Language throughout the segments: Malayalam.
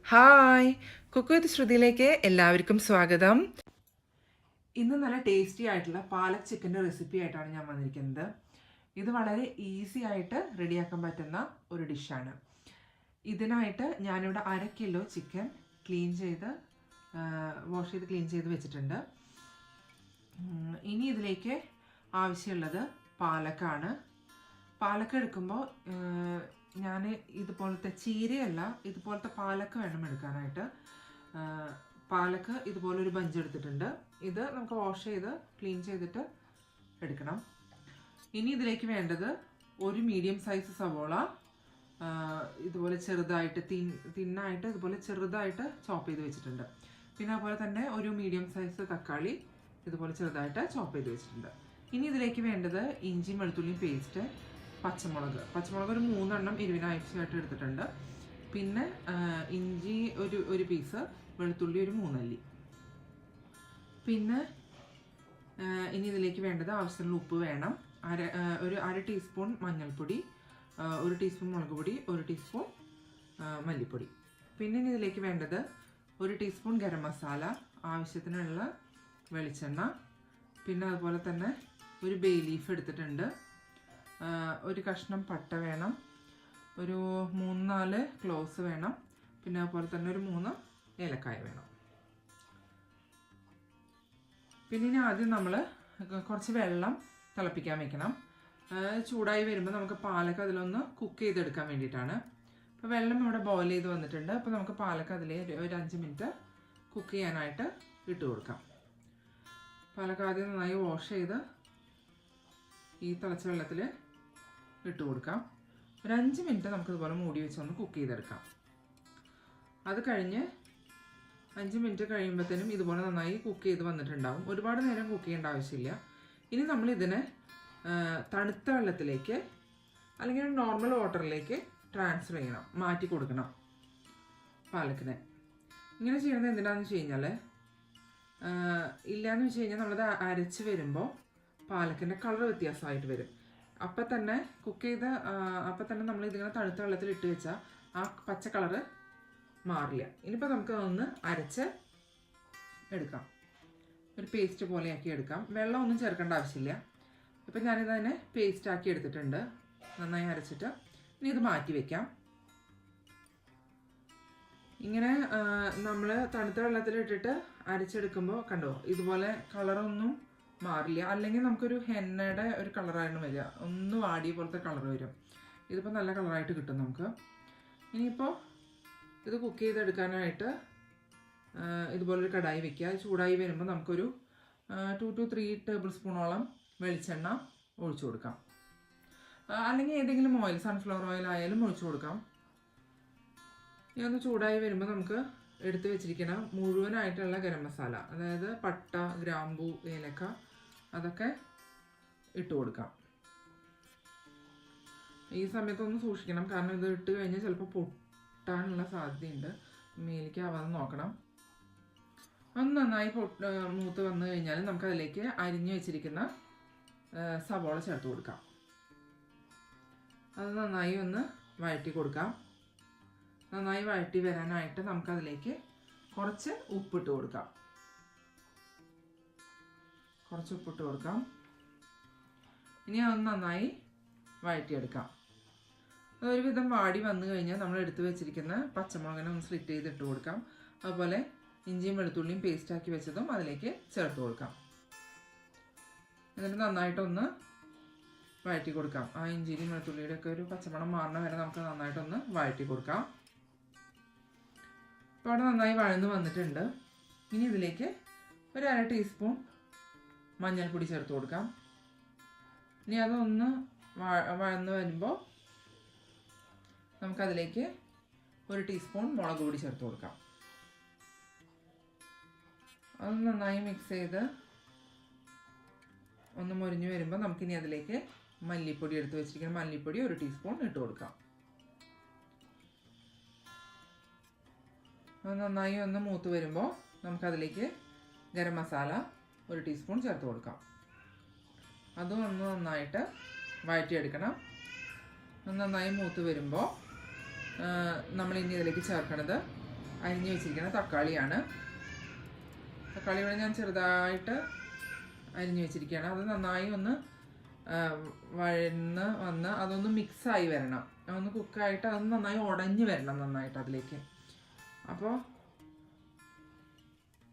ഹായ്, കുക്ക് വിത്ത് ശ്രുതിയിലേക്ക് എല്ലാവർക്കും സ്വാഗതം. ഇന്ന് നല്ല ടേസ്റ്റി ആയിട്ടുള്ള പാലക് ചിക്കൻ്റെ റെസിപ്പി ആയിട്ടാണ് ഞാൻ വന്നിരിക്കുന്നത്. ഇത് വളരെ ഈസി ആയിട്ട് റെഡിയാക്കാൻ പറ്റുന്ന ഒരു ഡിഷാണ്. ഇതിനായിട്ട് ഞാനിവിടെ 1/2 കിലോ ചിക്കൻ വാഷ് ചെയ്ത് ക്ലീൻ ചെയ്ത് വെച്ചിട്ടുണ്ട്. ഇനി ഇതിലേക്ക് ആവശ്യമുള്ളത് പാലക്കാണ്. പാലക്ക എടുക്കുമ്പോൾ ഞാൻ ഇതുപോലത്തെ ചീരയല്ല, ഇതുപോലത്തെ പാലക്ക വേണം എടുക്കാനായിട്ട്. പാലക്ക ഇതുപോലൊരു ബഞ്ച് എടുത്തിട്ടുണ്ട്. ഇത് നമുക്ക് വാഷ് ചെയ്ത് ക്ലീൻ ചെയ്തിട്ട് എടുക്കണം. ഇനി ഇതിലേക്ക് വേണ്ടത് ഒരു മീഡിയം സൈസ് സവോള ഇതുപോലെ ചെറുതായിട്ട് തിന്നായിട്ട് ഇതുപോലെ ചെറുതായിട്ട് ചോപ്പ് ചെയ്ത് വെച്ചിട്ടുണ്ട്. പിന്നെ അതുപോലെ തന്നെ ഒരു മീഡിയം സൈസ് തക്കാളി ഇതുപോലെ ചെറുതായിട്ട് ചോപ്പ് ചെയ്ത് വെച്ചിട്ടുണ്ട്. ഇനി ഇതിലേക്ക് വേണ്ടത് ഇഞ്ചി വെളുത്തുള്ളി പേസ്റ്റ്, പച്ചമുളക് ഒരു 3 എണ്ണം എരിവിന് ആവശ്യമായിട്ട് എടുത്തിട്ടുണ്ട്. പിന്നെ ഇഞ്ചി ഒരു പീസ്, വെളുത്തുള്ളി ഒരു 3 അല്ലി. പിന്നെ ഇനി ഇതിലേക്ക് വേണ്ടത് ആവശ്യത്തിനുള്ള ഉപ്പ് വേണം. ഒരു 1/2 ടീസ്പൂൺ മഞ്ഞൾപ്പൊടി, 1 ടീസ്പൂൺ മുളക് പൊടി, 1 ടീസ്പൂൺ മല്ലിപ്പൊടി. പിന്നെ ഇനി ഇതിലേക്ക് വേണ്ടത് 1 ടീസ്പൂൺ ഗരം മസാല, ആവശ്യത്തിനുള്ള വെളിച്ചെണ്ണ, പിന്നെ അതുപോലെ തന്നെ ഒരു ബേ ലീഫ് എടുത്തിട്ടുണ്ട്, ഒരു കഷ്ണം പട്ട വേണം, ഒരു 3-4 ക്ലോവ്സ് വേണം, പിന്നെ അതുപോലെ തന്നെ ഒരു 3 ഏലക്കായ വേണം. പിന്നെ ഇനി ആദ്യം നമ്മൾ കുറച്ച് വെള്ളം തിളപ്പിക്കാൻ വെക്കണം. ചൂടായി വരുമ്പോൾ നമുക്ക് പാലക്ക അതിലൊന്ന് കുക്ക് ചെയ്തെടുക്കാൻ വേണ്ടിയിട്ടാണ്. അപ്പോൾ വെള്ളം ഇവിടെ ബോയിൽ ചെയ്ത് വന്നിട്ടുണ്ട്. അപ്പോൾ നമുക്ക് പാലക്ക അതിൽ ഒരു 5 മിനിറ്റ് കുക്ക് ചെയ്യാനായിട്ട് ഇട്ട് കൊടുക്കാം. പാലക്ക ആദ്യം നന്നായി വാഷ് ചെയ്ത് ഈ തിളച്ച വെള്ളത്തിൽ ഇട്ട് കൊടുക്കാം. ഒരു 5 മിനിറ്റ് നമുക്കിതുപോലെ മൂടി വെച്ചൊന്ന് കുക്ക് ചെയ്തെടുക്കാം. അത് കഴിഞ്ഞ് 5 മിനിറ്റ് കഴിയുമ്പോഴത്തേനും ഇതുപോലെ നന്നായി കുക്ക് ചെയ്ത് വന്നിട്ടുണ്ടാവും. ഒരുപാട് നേരം കുക്ക് ചെയ്യേണ്ട ആവശ്യമില്ല. ഇനി നമ്മൾ ഇതിനെ തണുത്ത വെള്ളത്തിലേക്ക് അല്ലെങ്കിൽ നോർമൽ വാട്ടറിലേക്ക് ട്രാൻസ്ഫർ ചെയ്യണം, മാറ്റി കൊടുക്കണം പാലക്കിനെ. ഇങ്ങനെ ചെയ്യുന്നത് എന്തിനാണെന്ന് വെച്ച് കഴിഞ്ഞാൽ ഇല്ലയെന്ന് വെച്ച് കഴിഞ്ഞാൽ നമ്മളത് അരച്ച് വരുമ്പോൾ പാലക്കിൻ്റെ കളർ വ്യത്യാസമായിട്ട് വരും. അപ്പം തന്നെ അപ്പം തന്നെ നമ്മൾ ഇതിങ്ങനെ തണുത്ത വെള്ളത്തിൽ ഇട്ട് വെച്ചാൽ ആ പച്ച കളറ് മാറില്ല. ഇനിയിപ്പോൾ നമുക്ക് അതൊന്ന് അരച്ച് എടുക്കാം, ഒരു പേസ്റ്റ് പോലെയാക്കി എടുക്കാം. വെള്ളം ഒന്നും ചേർക്കേണ്ട ആവശ്യമില്ല. ഇപ്പം ഞാനിത് തന്നെ പേസ്റ്റ് ആക്കി എടുത്തിട്ടുണ്ട്, നന്നായി അരച്ചിട്ട്. ഇനി ഇത് മാറ്റി വയ്ക്കാം. ഇങ്ങനെ നമ്മൾ തണുത്ത വെള്ളത്തിലിട്ടിട്ട് അരച്ചെടുക്കുമ്പോൾ കണ്ടോ ഇതുപോലെ കളറൊന്നും മാറില്ല. അല്ലെങ്കിൽ നമുക്കൊരു ഹെന്നയുടെ ഒരു കളറായിരുന്നു വരിക, ഒന്ന് വാടിയ പോലത്തെ കളർ വരും. ഇതിപ്പോൾ നല്ല കളറായിട്ട് കിട്ടും നമുക്ക്. ഇനിയിപ്പോൾ ഇത് കുക്ക് ചെയ്തെടുക്കാനായിട്ട് ഇതുപോലൊരു കടായി വെക്കുക. ചൂടായി വരുമ്പോൾ നമുക്കൊരു 2 to 3 ടേബിൾ സ്പൂണോളം വെളിച്ചെണ്ണ ഒഴിച്ചു കൊടുക്കാം. അല്ലെങ്കിൽ ഏതെങ്കിലും ഓയിൽ, സൺഫ്ലവർ ഓയിൽ ആയാലും ഒഴിച്ചു കൊടുക്കാം. ഇനി ഒന്ന് ചൂടായി വരുമ്പോൾ നമുക്ക് എടുത്ത് വെച്ചിരിക്കുന്ന മുഴുവനായിട്ടുള്ള ഗരം മസാല, അതായത് പട്ട, ഗ്രാമ്പൂ, ഏലക്ക, അതൊക്കെ ഇട്ട് കൊടുക്കാം. ഈ സമയത്തൊന്ന് സൂക്ഷിക്കണം, കാരണം ഇത് ഇട്ട് കഴിഞ്ഞാൽ ചിലപ്പോൾ പൊട്ടാനുള്ള സാധ്യതയുണ്ട്. മേലിക്കാവാതെ നോക്കണം. ഒന്ന് നന്നായി മൂത്ത് വന്നു കഴിഞ്ഞാൽ നമുക്കതിലേക്ക് അരിഞ്ഞു വെച്ചിരിക്കുന്ന സവോള ചേർത്ത് കൊടുക്കാം. അത് നന്നായി ഒന്ന് വഴറ്റി കൊടുക്കാം. നന്നായി വഴറ്റി വരാനായിട്ട് നമുക്കതിലേക്ക് കുറച്ച് ഉപ്പിട്ട് കൊടുക്കാം. ഇനി അതൊന്ന് നന്നായി വഴറ്റിയെടുക്കാം. അതൊരുവിധം വാടി വന്നു കഴിഞ്ഞാൽ നമ്മൾ എടുത്തു വെച്ചിരിക്കുന്ന പച്ചമുളകിനെ ഒന്ന് സ്ലിറ്റ് ചെയ്ത് ഇട്ട് കൊടുക്കാം. അതുപോലെ ഇഞ്ചിയും വെളുത്തുള്ളിയും പേസ്റ്റാക്കി വെച്ചതും അതിലേക്ക് ചേർത്ത് കൊടുക്കാം. എന്നിട്ട് നന്നായിട്ടൊന്ന് വഴറ്റി കൊടുക്കാം. ആ ഇഞ്ചിയും വെളുത്തുള്ളിയുടെ ഒക്കെ ഒരു പച്ചമണം മാറണ വരെ നമുക്ക് നന്നായിട്ടൊന്ന് വഴറ്റി കൊടുക്കാം. ഇപ്പോൾ അവിടെ നന്നായി വഴന്ന് വന്നിട്ടുണ്ട്. ഇനി ഇതിലേക്ക് ഒരു 1/2 ടീസ്പൂൺ മഞ്ഞൾപ്പൊടി ചേർത്ത് കൊടുക്കാം. ഇനി അതൊന്ന് വഴന്ന് വരുമ്പോൾ നമുക്കതിലേക്ക് 1 ടീസ്പൂൺ മുളക് പൊടി ചേർത്ത് കൊടുക്കാം. അത് നന്നായി മിക്സ് ചെയ്ത് ഒന്ന് മുരിഞ്ഞ് വരുമ്പോൾ നമുക്കിനി അതിലേക്ക് മല്ലിപ്പൊടി എടുത്ത് വെച്ചിരിക്കുന്ന മല്ലിപ്പൊടി 1 ടീസ്പൂൺ ഇട്ട് കൊടുക്കാം. അത് നന്നായി ഒന്ന് മൂത്ത് വരുമ്പോൾ നമുക്കതിലേക്ക് ഗരം മസാല 1 ടീസ്പൂൺ ചേർത്ത് കൊടുക്കാം. അതും ഒന്ന് നന്നായിട്ട് വഴറ്റിയെടുക്കണം. നന്നായി മൂത്ത് വരുമ്പോൾ നമ്മൾ ഇനി ഇതിലേക്ക് ചേർക്കണത് അരിഞ്ഞ് വെച്ചിരിക്കുന്ന തക്കാളിയാണ്. തക്കാളി ഇവിടെ ഞാൻ ചെറുതായിട്ട് അരിഞ്ഞ് വെച്ചിരിക്കുകയാണ്. അത് നന്നായി ഒന്ന് വന്ന് അതൊന്ന് മിക്സായി വരണം, അതൊന്ന് കുക്കായിട്ട് അതൊന്ന് നന്നായി ഉടഞ്ഞ് വരണം നന്നായിട്ട് അതിലേക്ക്. അപ്പോൾ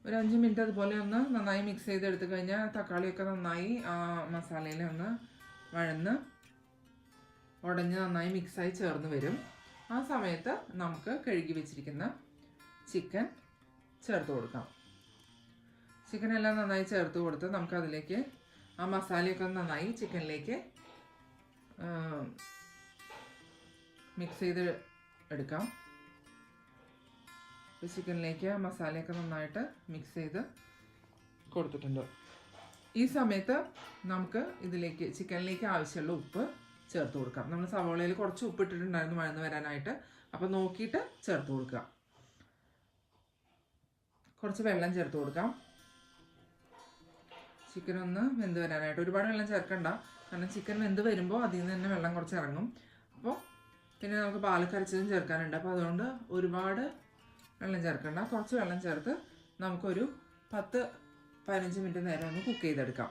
ഒരു 5 മിനിറ്റ് അതുപോലെ ഒന്ന് നന്നായി മിക്സ് ചെയ്തെടുത്ത് കഴിഞ്ഞാൽ തക്കാളിയൊക്കെ നന്നായി ആ മസാലയിൽ ഒന്ന് വഴന്ന് ഉടഞ്ഞ് നന്നായി മിക്സായി ചേർന്ന് വരും. ആ സമയത്ത് നമുക്ക് കഴുകി വെച്ചിരിക്കുന്ന ചിക്കൻ ചേർത്ത് കൊടുക്കാം. ചിക്കനെല്ലാം നന്നായി ചേർത്ത് കൊടുത്ത് നമുക്കതിലേക്ക് ആ മസാലയൊക്കെ നന്നായി ചിക്കനിലേക്ക് മിക്സ് ചെയ്ത് എടുക്കാം. ചിക്കനിലേക്ക് ആ മസാലയൊക്കെ നന്നായിട്ട് മിക്സ് ചെയ്ത് കൊടുത്തിട്ടുണ്ട്. ഈ സമയത്ത് നമുക്ക് ഇതിലേക്ക് ചിക്കനിലേക്ക് ആവശ്യമുള്ള ഉപ്പ് ചേർത്ത് കൊടുക്കാം. നമ്മൾ സവോളയിൽ കുറച്ച് ഉപ്പ് ഇട്ടിട്ടുണ്ടായിരുന്നു വഴന്ന് വരാനായിട്ട്, അപ്പോൾ നോക്കിയിട്ട് ചേർത്ത് കൊടുക്കുക. കുറച്ച് വെള്ളം ചേർത്ത് കൊടുക്കാം ചിക്കൻ ഒന്ന് വെന്ത് വരാനായിട്ട്. ഒരുപാട് വെള്ളം ചേർക്കണ്ട, കാരണം ചിക്കൻ വെന്ത് വരുമ്പോൾ അതിൽ നിന്ന് തന്നെ വെള്ളം കുറച്ച് ഇറങ്ങും. അപ്പോൾ പിന്നെ നമുക്ക് പാലൊക്കെ അരച്ചതും ചേർക്കാനുണ്ട്, അപ്പോൾ അതുകൊണ്ട് ഒരുപാട് വെള്ളം ചേർക്കണ്ട. കുറച്ച് വെള്ളം ചേർത്ത് നമുക്കൊരു 10-15 മിനിറ്റ് നേരം ഒന്ന് കുക്ക് ചെയ്തെടുക്കാം.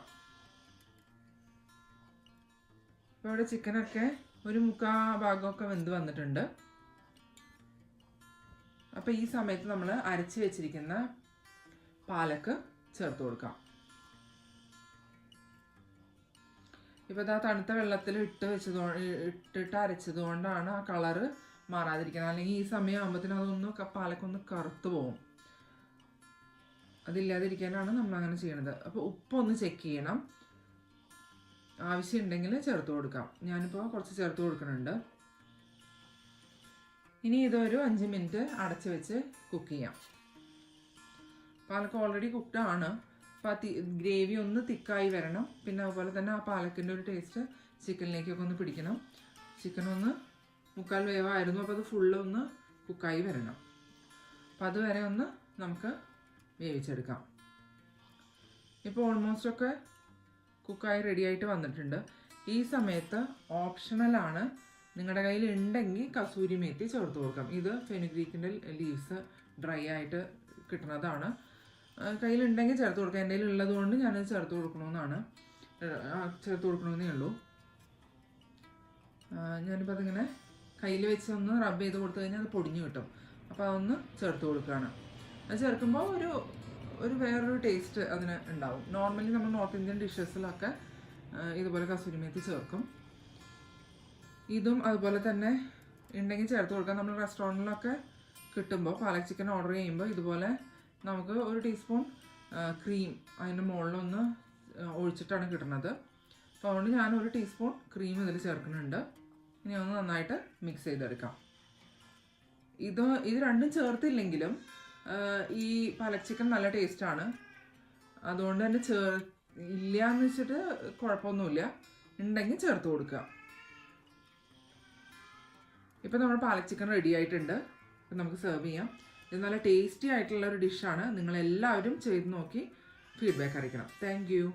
ഇപ്പോൾ ഇവിടെ ചിക്കനൊക്കെ ഒരു 3/4 ഭാഗമൊക്കെ വെന്ത് വന്നിട്ടുണ്ട്. അപ്പോൾ ഈ സമയത്ത് നമ്മൾ അരച്ച് വെച്ചിരിക്കുന്ന പാലക്ക് ചേർത്ത് കൊടുക്കാം. ഇപ്പോൾ ഇതാ തണുത്ത വെള്ളത്തിൽ ഇട്ടിട്ട് അരച്ചത് കൊണ്ടാണ് ആ കളറ് മാറാതിരിക്കുന്നത്. അല്ലെങ്കിൽ ഈ സമയം ആകുമ്പോഴത്തേനും അതൊന്ന് പാലക്കൊന്ന് കറുത്ത് പോകും. അതില്ലാതിരിക്കാനാണ് നമ്മൾ അങ്ങനെ ചെയ്യണത്. അപ്പോൾ ഉപ്പൊന്ന് ചെക്ക് ചെയ്യണം, ആവശ്യമുണ്ടെങ്കിൽ ചേർത്ത് കൊടുക്കാം. ഞാനിപ്പോൾ കുറച്ച് ചേർത്ത് കൊടുക്കുന്നുണ്ട്. ഇനി ഇതൊരു 5 മിനിറ്റ് അടച്ച് വെച്ച് കുക്ക് ചെയ്യാം. പാലക്ക് ഓൾറെഡി കുക്ക്ഡാണ്. അപ്പോൾ ഗ്രേവി ഒന്ന് തിക്കായി വരണം. പിന്നെ അതുപോലെ തന്നെ ആ പാലക്കിൻ്റെ ഒരു ടേസ്റ്റ് ചിക്കനിലേക്കൊക്കെ ഒന്ന് പിടിക്കണം. ചിക്കൻ ഒന്ന് 3/4 വേവായിരുന്നു, അപ്പോൾ അത് ഫുള്ള് ഒന്ന് കുക്കായി വരണം. അപ്പോൾ അതുവരെ ഒന്ന് നമുക്ക് വേവിച്ചെടുക്കാം. ഇപ്പോൾ ഓൾമോസ്റ്റ് ഒക്കെ കുക്കായി റെഡിയായിട്ട് വന്നിട്ടുണ്ട്. ഈ സമയത്ത് ഓപ്ഷണലാണ്, നിങ്ങളുടെ കയ്യിൽ ഉണ്ടെങ്കിൽ കസൂരി മേത്തി ചേർത്ത് കൊടുക്കാം. ഇത് ഫെനുഗ്രീക്കിൻ്റെ ലീവ്സ് ഡ്രൈ ആയിട്ട് കിട്ടുന്നതാണ്. കയ്യിലുണ്ടെങ്കിൽ ചേർത്ത് കൊടുക്കാം. എൻ്റെ കയ്യിൽ ഉള്ളത് കൊണ്ട് ഞാനത് ചേർത്ത് കൊടുക്കണമെന്നേ ഉള്ളൂ. ഞാനിപ്പോൾ അതിങ്ങനെ കയ്യിൽ വെച്ച് ഒന്ന് റബ്ബ് ചെയ്ത് കൊടുത്തു കഴിഞ്ഞാൽ അത് പൊടിഞ്ഞ് കിട്ടും. അപ്പോൾ അതൊന്ന് ചേർത്ത് കൊടുക്കുകയാണ്. അത് ചേർക്കുമ്പോൾ ഒരു വേറൊരു ടേസ്റ്റ് അതിന് ഉണ്ടാവും. നോർമലി നമ്മൾ നോർത്ത് ഇന്ത്യൻ ഡിഷസിലൊക്കെ ഇതുപോലെ കസൂരി മേത്തി ചേർക്കും. ഇതും അതുപോലെ തന്നെ ഉണ്ടെങ്കിൽ ചേർത്ത് കൊടുക്കാം. നമ്മൾ റെസ്റ്റോറൻറ്റിലൊക്കെ കിട്ടുമ്പോൾ പാലക് ചിക്കൻ ഓർഡർ ചെയ്യുമ്പോൾ ഇതുപോലെ നമുക്ക് 1 ടീസ്പൂൺ ക്രീം അതിൻ്റെ മുകളിലൊന്ന് ഒഴിച്ചിട്ടാണ് കിട്ടുന്നത്. അപ്പോൾ അതുകൊണ്ട് ഞാൻ 1 ടീസ്പൂൺ ക്രീം ഇതിൽ ചേർക്കുന്നുണ്ട്. ഇനി ഒന്ന് നന്നായിട്ട് മിക്സ് ചെയ്തെടുക്കാം. ഇത് രണ്ടും ചേർത്തില്ലെങ്കിലും ഈ പാലക് ചിക്കൻ നല്ല ടേസ്റ്റാണ്. അതുകൊണ്ട് തന്നെ ഇല്ല എന്ന് വെച്ചിട്ട് കുഴപ്പമൊന്നുമില്ല, ഉണ്ടെങ്കിൽ ചേർത്ത് കൊടുക്കുക. ഇപ്പോൾ നമ്മുടെ പാലക് ചിക്കൻ റെഡി ആയിട്ടുണ്ട്. അപ്പം നമുക്ക് സെർവ് ചെയ്യാം. ഇത് നല്ല ടേസ്റ്റി ആയിട്ടുള്ള ഒരു ഡിഷാണ്. നിങ്ങളെല്ലാവരും ചെയ്ത് നോക്കി ഫീഡ്ബാക്ക് അറിയിക്കണം. Thank you.